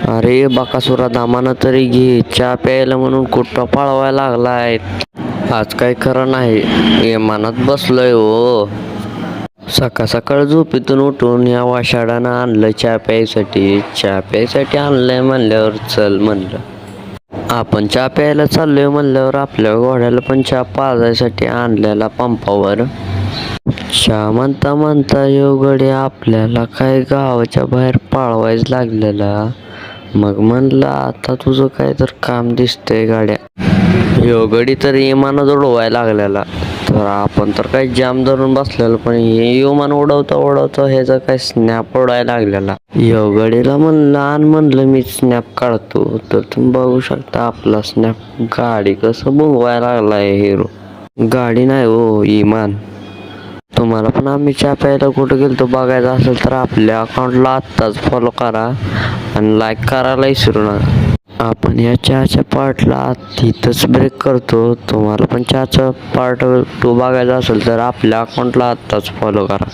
अरे बकासुरा दामानं तरी घे चहा प्यायला म्हणून कुठं पळवायला लागलाय. आज काय खरं नाही, विमानात बसलोय हो. सकाळ सकाळ झोपेतून उठून या वाशाडानं आणलं चहा प्यायसाठी आणलंय म्हणल्यावर चल म्हणलं. आपण चहा प्यायला चाललोय म्हणल्यावर आपल्या घोड्याला पण चहा पाजायसाठी आणलेला पंपावर. चहा म्हणता म्हणता ह्यो गड्या आपल्याला काय गावाच्या बाहेर पळवायच लागलेला. मग म्हणलं आता तुझं काय तर काम दिसतंय गाड्या. ह्यो गडी तर इमानं उडवायला लागलेला, तर आपण तर काही जाम धरून बसलेलो, पण हे विमान उडवता ह्याचा काय स्नॅप उडायला लागलेला. ह्यो गडीला म्हणलं मी स्नॅप काढतो, तर तुम्ही बघू शकता आपला स्नॅप गाडी कसं बुंगवायला लागलाय. हिरो गाडी नाही हो, इमान. तुम्हाला पण आम्ही चहा प्यायला कुठं गेलतो बघायचं असेल तर आपल्या अकाउंटला आत्ताच फॉलो करा आणि लाईक करायला विसरू नका. आपण या चहाच्या पार्टला तिथंच ब्रेक करतो. तुम्हाला पण चहाचा पार्ट 2 बघायचा असेल तर आपल्या अकाउंटला आत्ताच फॉलो करा.